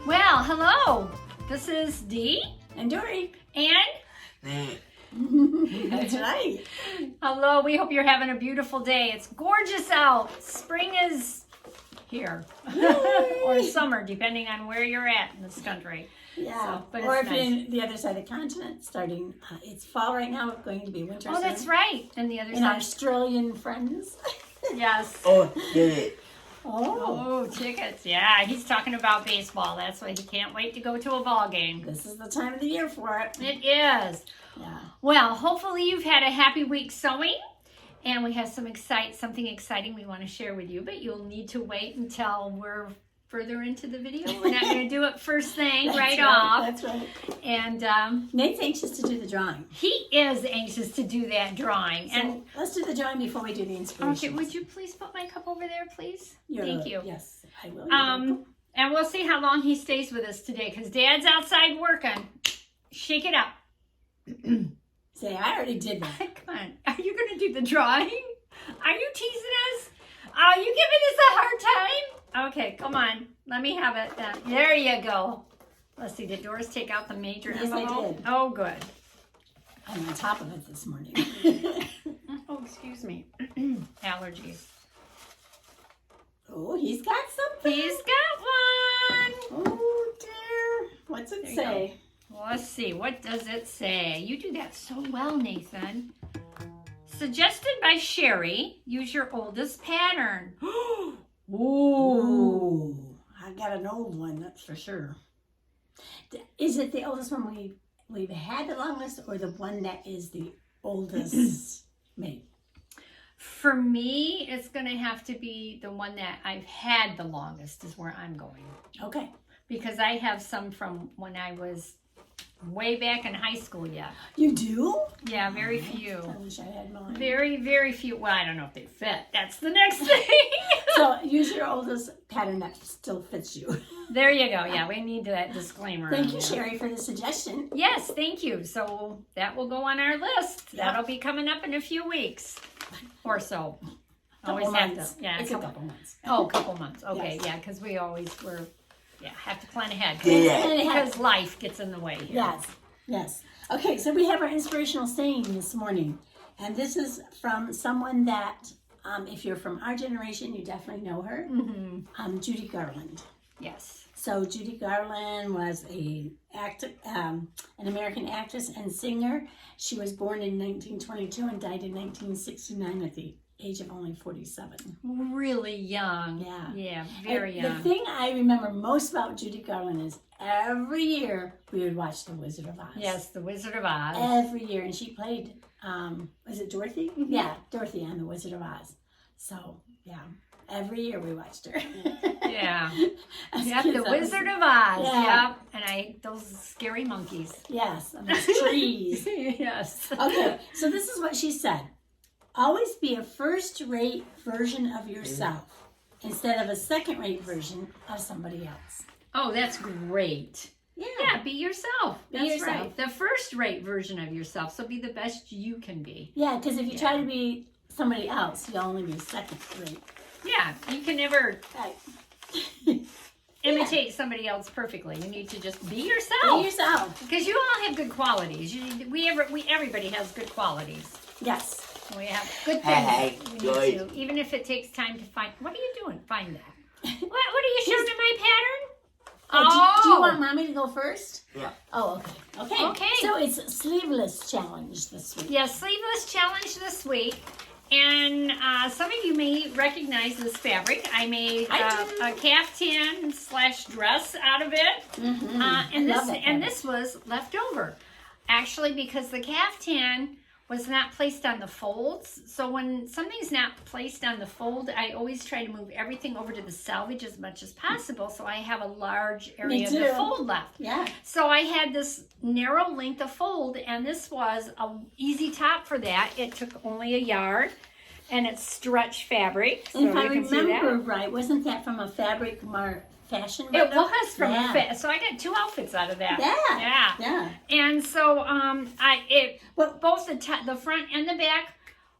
Well, hello. This is Dee And Dory. and That's right. hello. We hope you're having a beautiful day. It's gorgeous out. Spring is here. Or summer, depending on where you're at in this country. Yeah. So, but or it's if you're nice. in the other side of the continent, starting, it's fall right now, it's going to be winter Oh, soon. that's right. And the other And our side. Australian friends. Yes. Oh, did it. Oh, tickets. Yeah, he's talking about baseball. That's why he can't wait to go to a ball game. This is the time of the year for it. It is. Yeah. Well, hopefully you've had a happy week sewing, and we have something exciting we want to share with you, but you'll need to wait until we're further into the video. We're not going to do it first thing right off. That's right. And Nate's anxious to do the drawing. he is anxious to do that drawing. So And let's do the drawing before we do the inspiration. okay, would you please put my cup over there, please? Thank you. Yes, I will. And we'll see how long he stays with us today, because Dad's outside working. Shake it up. Say, I already did that. Come on. Are you going to do the drawing? Are you teasing us? Are you giving us a hard time? Okay, come on. Let me have it then. There you go. Let's see. Did Doris take out the major Yes, I envelope? did. Oh, good. I'm on top of it this morning. Oh, excuse me. Allergies. Oh, he's got something. He's got one. Oh, dear. What's it There you say? Well, let's see. What does it say? You do that so well, Nathan. Suggested by Sherry, use your oldest pattern. Ooh, I got an old one, that's for sure. Is it the oldest one we've had the longest, or the one that is the oldest made? For me, it's going to have to be the one that I've had the longest is where I'm going. Okay. Because I have some from when I was way back in high school yet. You do? Yeah, very few. I wish I had mine. Very, very few. Well, I don't know if they fit. That's the next thing. So use your oldest pattern that still fits you. There you go. Yeah, we need that disclaimer. Thank on you, there. Sherry, for the suggestion. Yes, thank you. So that will go on our list. Yeah. That'll be coming up in a few weeks or so. Couple months. Yeah, It's a couple months. Oh, a couple months. Okay, Yes. yeah, because we always have to plan ahead. Yeah. Because life gets in the way here. Yes, yes. Okay, so we have our inspirational saying this morning. And this is from someone that, if you're from our generation, you definitely know her. Mm-hmm. Judy Garland. Yes. So Judy Garland was an American actress and singer. She was born in 1922 and died in 1969 at the age of only 47. Really young. Yeah. Yeah, very And young. the thing I remember most about Judy Garland is every year we would watch The Wizard of Oz. Yes, The Wizard of Oz. Every year. And she played, was it Dorothy? Mhm. Yeah, Dorothy on The Wizard of Oz. So, yeah, every year we watched her. Yeah. As Yep, kids, The that was- Wizard of Oz. Yeah. Yep. And those scary monkeys. Yes, and those trees. Yes. Okay, so this is what she said. Always be a first-rate version of yourself instead of a second-rate version of somebody else. Oh, that's great. Yeah, be yourself. Be That's yourself. right. The first-rate version of yourself. So be the best you can be. Yeah, because if you try to be somebody else, you'll only be second-rate. Yeah, you can never Right. imitate somebody else perfectly. You need to just be Be yourself. yourself. Because you all have good qualities. Everybody has good qualities. Yes. We have good Hey, things. We good. need to, even if it takes time to find. What are you doing? Find that. What are you showing in my pattern? Do you want Mommy to go first? Yeah. Oh, okay. Okay. Okay. So it's Sleeveless Challenge this week. Yeah, Sleeveless Challenge this week. And some of you may recognize this fabric. I made a caftan / dress out of it. Mm-hmm. And this was left over. Actually, because the caftan was not placed on the folds. So when something's not placed on the fold, I always try to move everything over to the selvage as much as possible, so I have a large area of the fold left. Yeah. So I had this narrow length of fold, and this was an easy top for that. It took only a yard, and it's stretch fabric. So And if I you can see that. remember right, wasn't that from a FabricMart fashion? It window? was from Yeah. fit. So I got 2 outfits out of that. Yeah. Yeah. Yeah. And so both the front and the back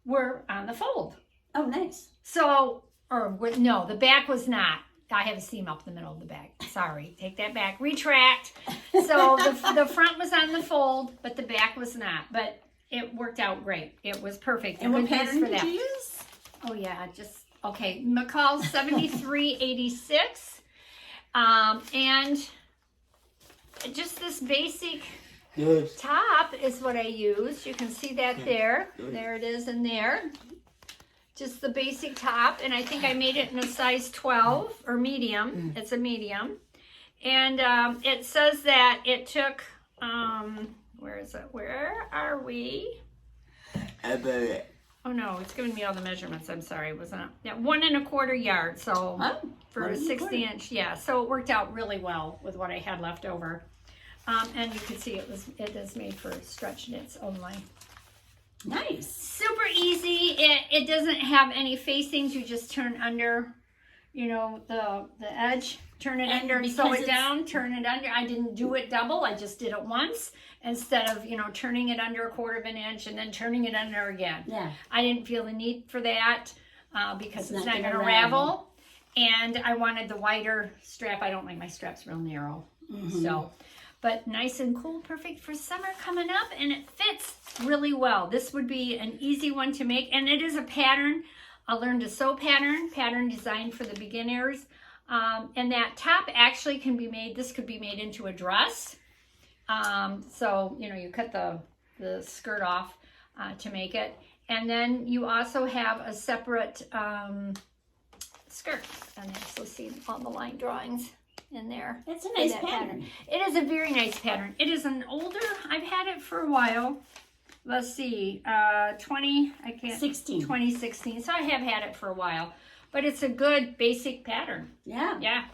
were on the fold. Oh, nice. So, no, the back was not. I have a seam up the middle of the back. Sorry, take that back. Retract. So the front was on the fold, but the back was not. But it worked out great. It was perfect. And what pattern did you use? Oh yeah, okay. McCall 7386, and just this basic top is what I used. You can see that there. There it is in there. Just the basic top, and I think I made it in a size 12 or medium. It's a medium, and it says that it took. Where is it? Where are we? Oh no, it's giving me all the measurements. I'm sorry, it wasn't. Yeah, 1 1/4 yard. So for a 60 inch, yeah. So it worked out really well with what I had left over, and you can see it is made for stretch knits only. Nice. Super easy. It doesn't have any facings. You just turn under, the edge. Turn it under and sew it down. Turn it under. I didn't do it double. I just did it once instead of, turning it under 1/4 inch and then turning it under again. Yeah. I didn't feel the need for that because it's not going to ravel. And I wanted the wider strap. I don't like my straps real narrow. So, but nice and cool, perfect for summer coming up, and it fits really well. This would be an easy one to make, and it is a pattern, a learn to sew pattern designed for the beginners. And that top actually can be made, this could be made into a dress. So, you cut the skirt off to make it. And then you also have a separate skirt. And I also see all the line drawings in there. It's a nice pattern. It is a very nice pattern. It is an older, I've had it for a while. Let's see, 2016. So I have had it for a while. But it's a good basic pattern. Yeah. Yeah.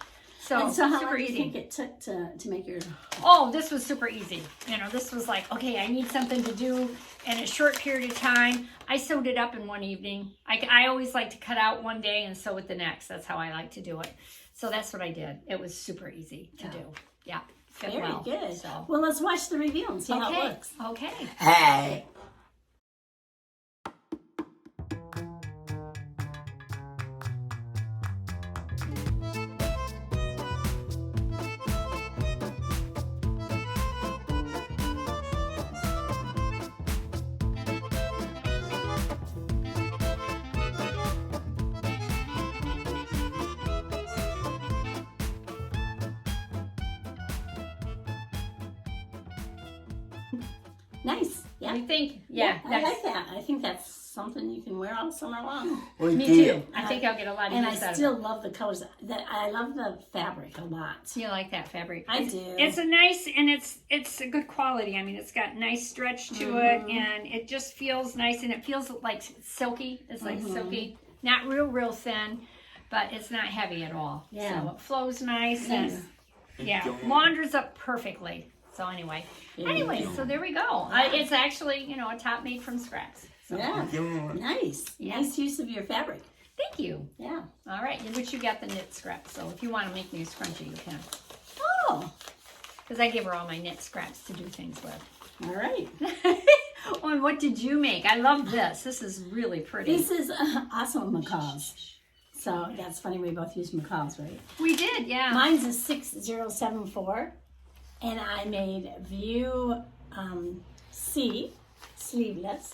So how super long do you easy. think it took to make yours? Oh, this was super easy. This was like, okay, I need something to do in a short period of time. I sewed it up in one evening. I always like to cut out one day and sew it the next. That's how I like to do it. So that's what I did. It was super easy to do. Yeah. Fit Very well. good. So. Well, let's watch the reveal and see how it works. Okay. Hey. Nice. Yeah. What do you think? Yeah. I like that. I think that's something you can wear all summer long. Me too. I think I'll get a lot of use out of it. And I still love the colors. I love the fabric a lot. You like that fabric? I do. It's a nice, and it's a good quality. I mean, it's got nice stretch to it, and it just feels nice, and it feels like silky. It's like silky, not real thin, but it's not heavy at all. Yeah. So it flows nice, and launders up perfectly. So anyway, so there we go. It's actually, a top made from scraps. So. Yeah. Nice. Yeah. Nice use of your fabric. Thank you. Yeah. All right, which you got the knit scraps. So if you want to make me a scrunchie, you can. Oh. Because I give her all my knit scraps to do things with. All right. Oh, and what did you make? I love this. This is really pretty. This is also McCall's. So that's funny. We both use McCall's, right? We did, yeah. Mine's a 6074. And I made View C, sleeveless.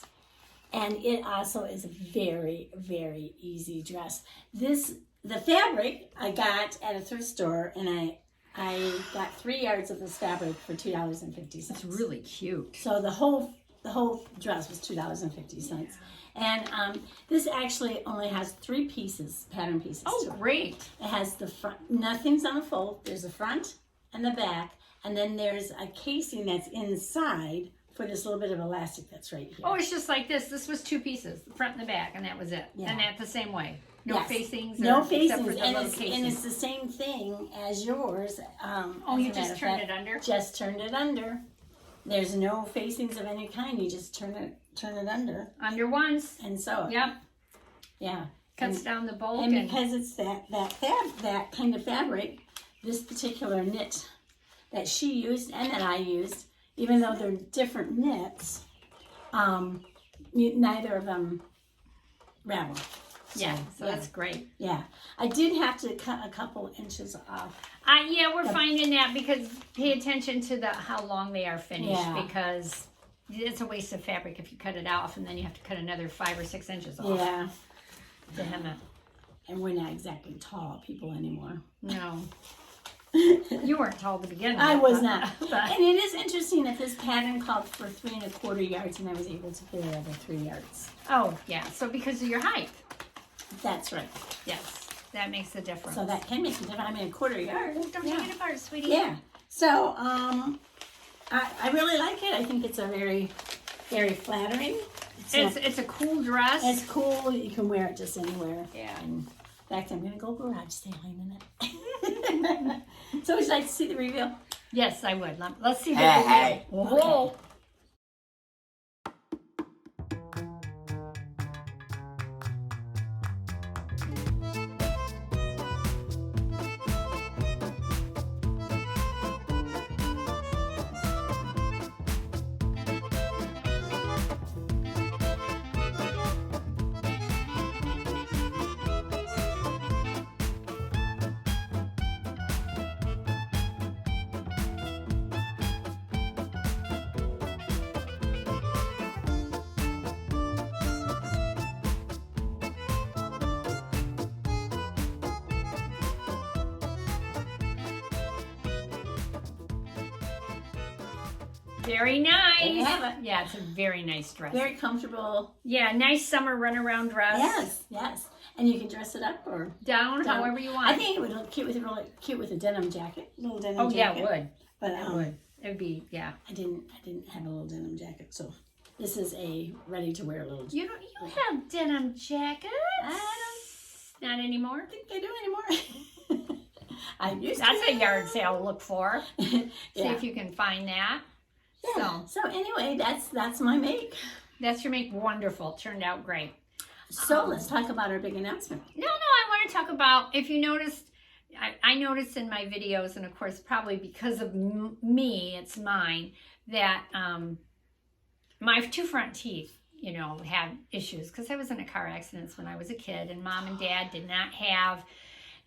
And it also is a very, very easy dress. The fabric I got at a thrift store, and I got 3 yards of this fabric for $2.50. It's really cute. So the whole dress was $2.50. And this actually only has 3 pieces, pattern pieces. Oh, great. It has the front, nothing's on the fold. There's the front and the back. And then there's a casing that's inside for this little bit of elastic that's right here. Oh, it's just like this. This was 2 pieces, the front and the back, and that was it. Yeah. And that the same way. No facings. No except facings. for the And little casing. it's the same thing as yours. Oh, you just turned it under? Just turned it under. There's no facings of any kind. You just turn it under. Under once. And sew it. Yep. Yeah. Cuts down the bulk. And because it's that kind of fabric, this particular knit that she used and that I used, even though they're different knits, neither of them ravel. Yeah, so that's great. Yeah, I did have to cut a couple inches off. Yeah, we're finding that because pay attention to how long they are finished because it's a waste of fabric if you cut it off and then you have to cut another 5 or 6 inches off. Yeah. To hem it. And we're not exactly tall people anymore. No. You weren't tall to begin with. I was not. And it is interesting that this pattern called for 3 1/4 yards and I was able to fit it over 3 yards. Oh, yeah. So because of your height. That's right. Yes. That makes a difference. So that can make a difference. I mean, 1/4 yard. Don't take it apart, sweetie. Yeah. So, I really like it. I think it's a very, very flattering. It's a cool dress. It's cool. You can wear it just anywhere. Yeah. And in fact, I'm going to go garage sale in a minute. So would you like to see the reveal? Yes, I would. Let's see the Hey. reveal. Whoa. Okay. Very nice. There you have it. Yeah, it's a very nice dress. Very comfortable. Yeah, nice summer runaround dress. Yes, yes. And you can dress it up or Down, however you want. I think it would look cute with a denim jacket. Little denim jacket. Yeah, it would. But It would. It would be, yeah. I didn't have a little denim jacket, so this is a ready to wear little jacket. You have denim jackets? Not anymore. Think I do anymore. I used to. That's a yard sale to look for. See Yeah. if you can find that. Yeah. So anyway, that's my make. That's your make. Wonderful. Turned out great. So let's talk about our big announcement. No, I want to talk about, if you noticed, I noticed in my videos, and of course probably because of me, it's mine, that my 2 front teeth, had issues because I was in a car accident when I was a kid, and Mom and Dad did not have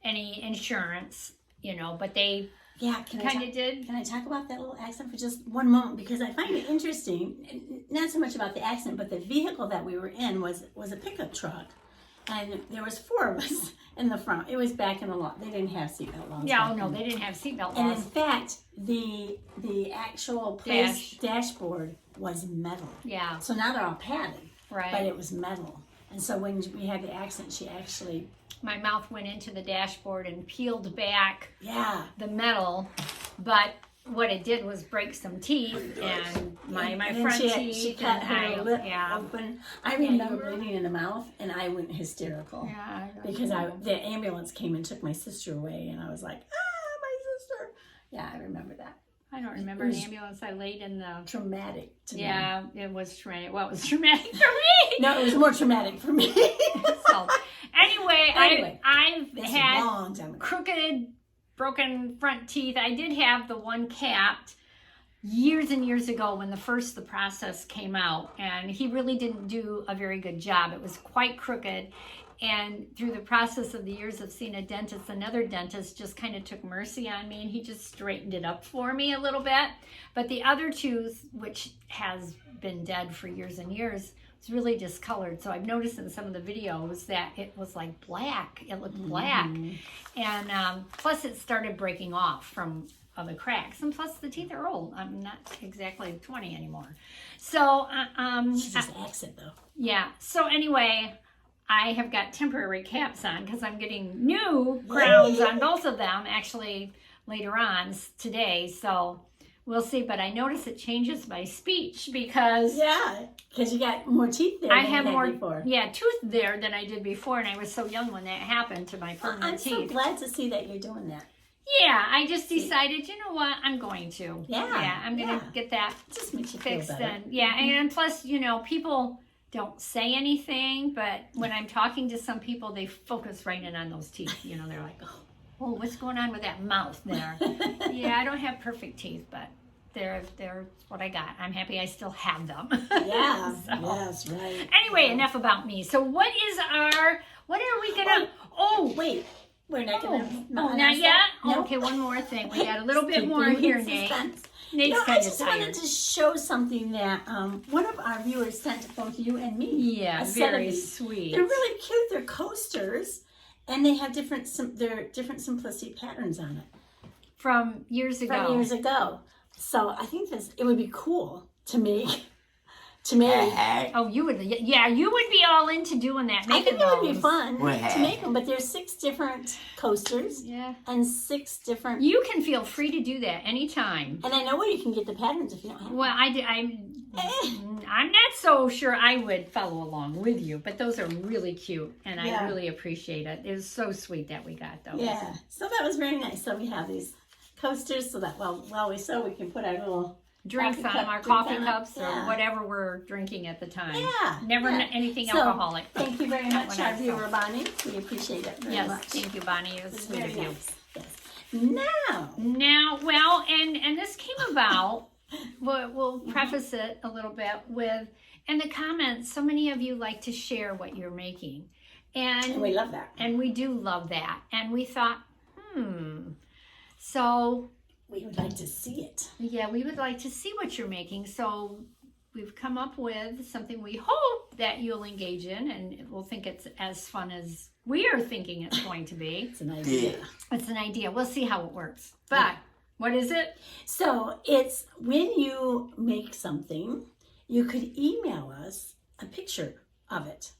any insurance, but they kind of did. Can I talk about that little accident for just one moment? Because I find it interesting, not so much about the accident, but the vehicle that we were in was a pickup truck. And there was 4 of us in the front. It was back in the lot. They didn't have seatbelt laws. Yeah, no, they didn't have seatbelt laws. And in fact, the actual dashboard was metal. Yeah. So now they're all padded. Right. But it was metal. And so when we had the accident, she actually... My mouth went into the dashboard and peeled back the metal, but what it did was break some teeth, and my front teeth. She cut her lip yeah. open. I remember bleeding in the mouth, and I went hysterical. Yeah, because the ambulance came and took my sister away, and I was like, my sister. Yeah, I remember that. I don't remember an ambulance. I laid in the... Traumatic to me. Yeah, it was traumatic. Well, it was traumatic for me. No, it was more traumatic for me. So, anyway, I've had a long time ago. crooked, broken front teeth. I did have the one capped years and years ago when the process came out, and he really didn't do a very good job. It was quite crooked, and through the process of the years of seeing a dentist, another dentist just kind of took mercy on me, and he just straightened it up for me a little bit. But the other tooth, which has been dead for years and years, it's really discolored. So I've noticed in some of the videos that it was like black. It looked black. And plus it started breaking off from the cracks. And plus the teeth are old. I'm not exactly 20 anymore. So, She just acts it though. Yeah. So anyway, I have got temporary caps on because I'm getting new crowns on both of them actually later on today. So we'll see, but I notice it changes my speech because... Yeah, because you got more teeth there I than have you had more before. Yeah, tooth there than I did before, and I was so young when that happened to my permanent teeth. I'm so glad to see that you're doing that. Yeah, I just decided, you know what, I'm going to. Yeah. I'm going to get that Just makes you feel fixed. better. And, and plus, people don't say anything, but when I'm talking to some people, they focus right in on those teeth. They're like, oh, what's going on with that mouth there? Yeah, I don't have perfect teeth, but... They're what I got. I'm happy I still have them. Yeah, So. yes, right. Anyway, enough about me. So what is our What are we gonna? Oh, Wait, we're not gonna. not yet. No. Okay, one more thing. We got a little bit more here, Nate. Nate's I kind of just tired. wanted to show something that one of our viewers sent to both you and me. Yeah, a set of very these. sweet. They're really cute. They're coasters, and they have different simplicity patterns on it From years ago. from years ago. So I think it would be cool to make. To make. Oh, you would, yeah, you would be all into doing that. I think it would be those. fun to make them, but there's 6 different coasters Yeah. and 6 different. You can feel free to do that anytime. And I know where you can get the patterns if you don't have them. Well, I'm not so sure I would follow along with you, but those are really cute, and I really appreciate it. It was so sweet that we got those. Yeah, so that was very nice. So we have these coasters so that while we sew, we can put our little Drinks on them, our coffee cups, or whatever we're drinking at the time. Yeah. Never anything alcoholic. Thank you very much, when I our viewer, Bonnie. We appreciate it very much. Thank you, Bonnie. It was sweet Very of you. nice. Yes. Now, well, and this came about, we'll preface it a little bit with, in the comments, so many of you like to share what you're making. And we love that. And we do love that. And we thought, so... we would like to see it. Yeah, we would like to see what you're making. So we've come up with something we hope that you'll engage in, and we'll think it's as fun as we are thinking it's going to be. It's an idea. It's an idea. We'll see how it works. But what is it? So it's when you make something, you could email us a picture of it.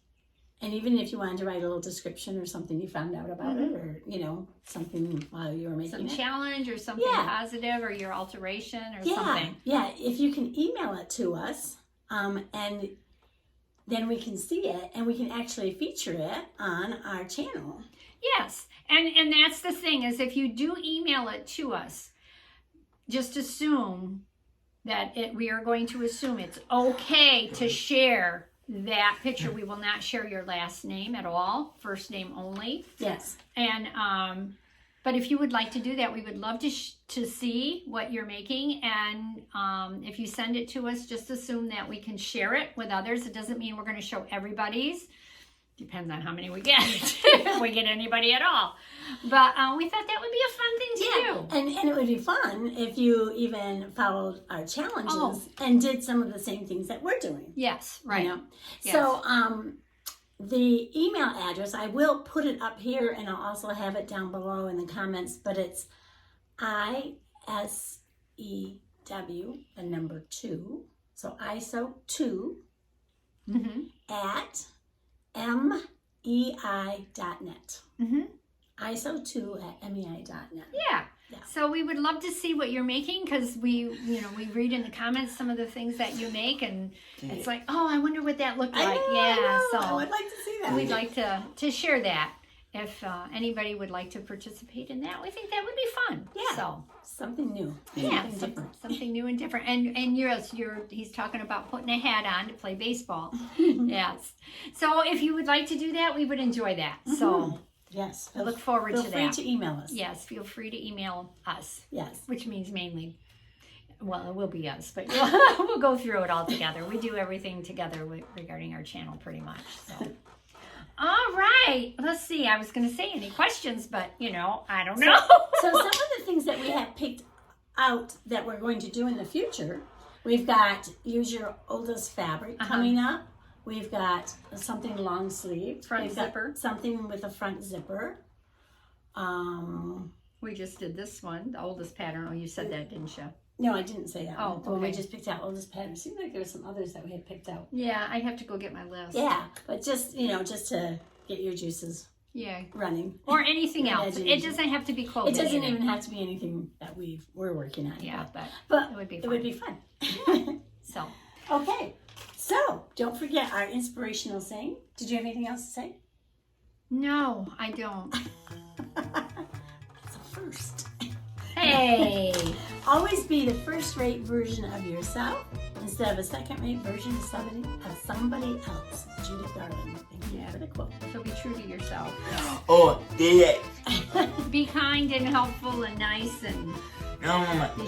And even if you wanted to write a little description or something you found out about it, or, something while you were making it. Some challenge or something positive, or your alteration or something. Yeah, if you can email it to us, and then we can see it, and we can actually feature it on our channel. Yes, and that's the thing, is if you do email it to us, just assume that we are going to assume it's okay to share that picture. We will not share your last name at all, first name only. Yes. And but if you would like to do that, we would love to see what you're making. And if you send it to us, just assume that we can share it with others. It doesn't mean we're going to show everybody's. Depends on how many we get, if we get anybody at all. But we thought that would be a fun thing to do. And it would be fun if you even followed our challenges and did some of the same things that we're doing. Yes, right. Yes. So the email address, I will put it up here, and I'll also have it down below in the comments, but it's ISEW, the number 2. So ISO2 at MEI.net. ISO2 at MEI.net. Yeah. So we would love to see what you're making, because we read in the comments some of the things that you make, and it's like, oh, I wonder what that looked like. I know. So I would like to see that. We'd like to share that. If anybody would like to participate in that, we think that would be fun. Yeah. So something new. Something new and different. And he's talking about putting a hat on to play baseball. Yes. So if you would like to do that, we would enjoy that. So yes, I look forward to that. Feel free to email us. Yes, feel free to email us. Yes. Which means mainly, well, it will be us, but we'll go through it all together. We do everything together regarding our channel pretty much. So. All right. Let's see. I was going to say any questions, but, I don't know. So some of the things that we have picked out that we're going to do in the future, we've got Use Your Oldest Fabric coming up. We've got something long sleeve. Front zipper. Something with a front zipper. We just did this one, the oldest pattern. Oh, you said that, didn't you? No, I didn't say that. Oh, the one we just picked out, oldest pattern. It seemed like there were some others that we had picked out. Yeah, I have to go get my list. Yeah, but just to get your juices running. Or anything else. It doesn't have to be clothing. It doesn't even have to be anything that we're working on. Yeah, but it would be fun. It would be fun. So. Okay. So, don't forget our inspirational saying. Did you have anything else to say? No, I don't. It's a first. Hey! Always be the first-rate version of yourself instead of a second-rate version of somebody else. Judith Garland. Thank you for the quote. So be true to yourself. Oh, did it. Be kind and helpful and nice, and Be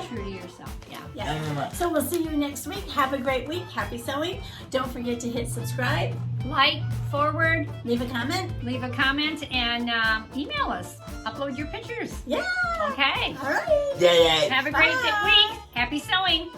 true to yourself. Yeah. Yeah. So we'll see you next week. Have a great week. Happy sewing. Don't forget to hit subscribe. Like, forward, Leave a comment. leave a comment, and email us. Upload your pictures. Yeah. Okay. All right. Have a great Bye. week. Happy sewing.